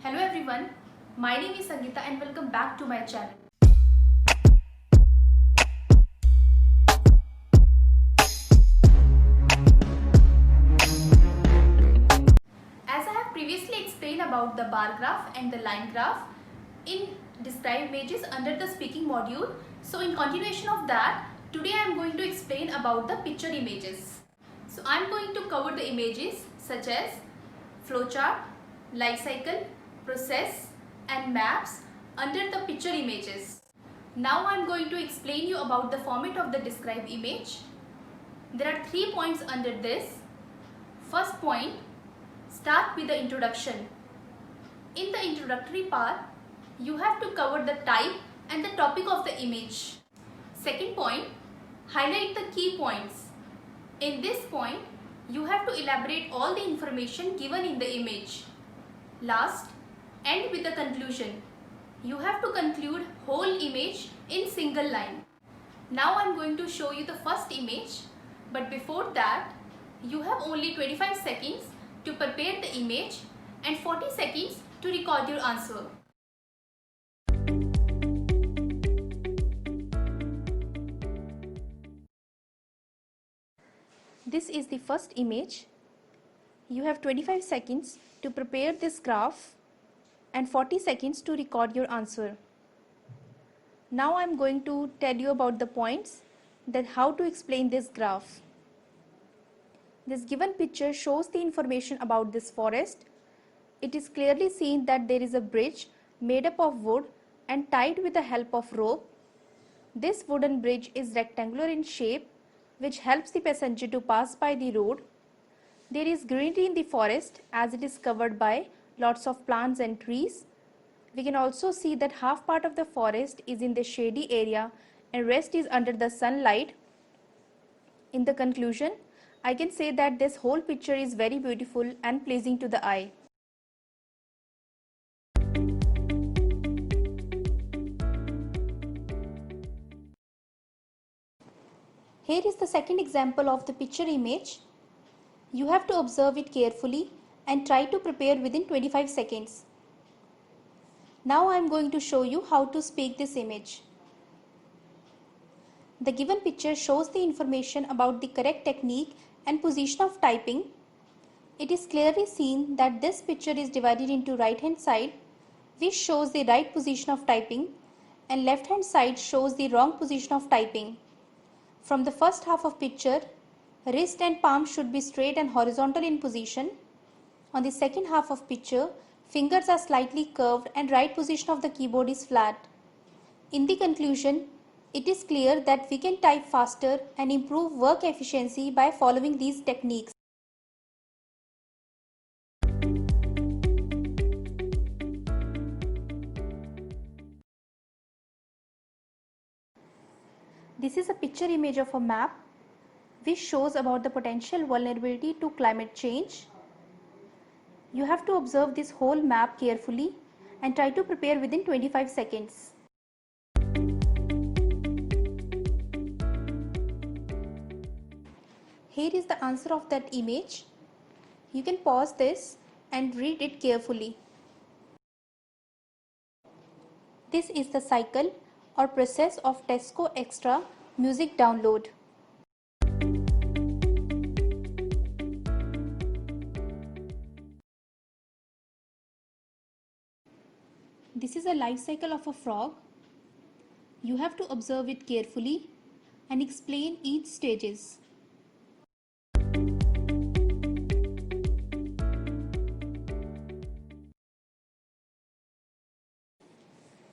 Hello everyone, my name is Sangeeta and welcome back to my channel. As I have previously explained about the bar graph and the line graph in describe images under the speaking module, so in continuation of that, today I am going to explain about the picture images. So I am going to cover the images such as flowchart, life cycle, process and maps under the picture images. Now I am going to explain you about the format of the described image. There are 3 points under this. First point, start with the introduction. In the introductory part, you have to cover the type and the topic of the image. Second point, highlight the key points. In this point, you have to elaborate all the information given in the image. Last, end with the conclusion. You have to conclude whole image in single line. Now I am going to show you the first image, but before that, you have only 25 seconds to prepare the image and 40 seconds to record your answer. This is the first image. You have 25 seconds to prepare this graph and 40 seconds to record your answer. Now I am going to tell you about the points that how to explain this graph. This given picture shows the information about this forest. It is clearly seen that there is a bridge made up of wood and tied with the help of rope. This wooden bridge is rectangular in shape, which helps the passenger to pass by the road. There is greenery in the forest as it is covered by lots of plants and trees. We can also see that half part of the forest is in the shady area and rest is under the sunlight. In the conclusion, I can say that this whole picture is very beautiful and pleasing to the eye. Here is the second example of the picture image. You have to observe it carefully and try to prepare within 25 seconds. Now I am going to show you how to speak this image. The given picture shows the information about the correct technique and position of typing. It is clearly seen that this picture is divided into right hand side, which shows the right position of typing, and left hand side shows the wrong position of typing. From the first half of picture, wrist and palm should be straight and horizontal in position. On the second half of picture, fingers are slightly curved and right position of the keyboard is flat. In the conclusion, it is clear that we can type faster and improve work efficiency by following these techniques. This is a picture image of a map which shows about the potential vulnerability to climate change. You have to observe this whole map carefully and try to prepare within 25 seconds. Here is the answer of that image. You can pause this and read it carefully. This is the cycle or process of Tesco Extra music download. This is a life cycle of a frog. You have to observe it carefully and explain each stages.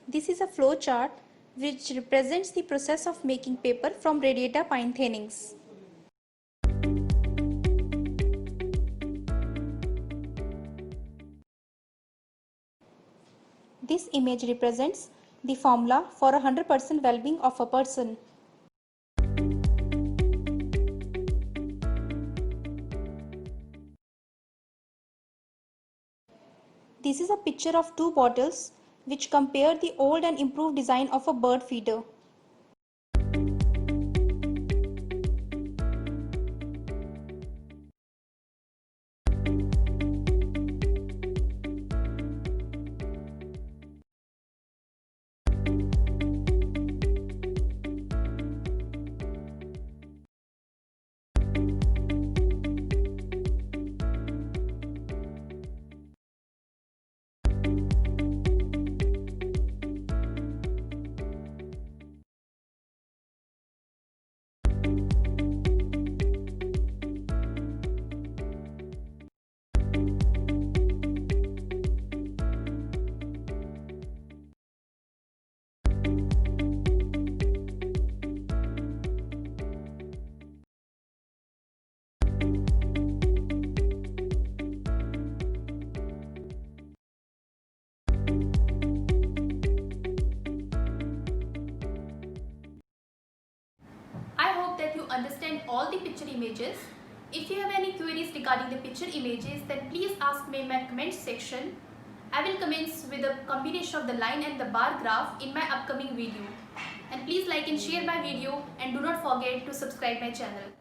This is a flow chart which represents the process of making paper from radiata pine thinnings. This image represents the formula for 100% well-being of a person. This is a picture of two bottles which compare the old and improved design of a bird feeder. understand all the picture images. If you have any queries regarding the picture images, then please ask me in my comment section. I will commence with a combination of the line and the bar graph in my upcoming video. And please like and share my video, and do not forget to subscribe my channel.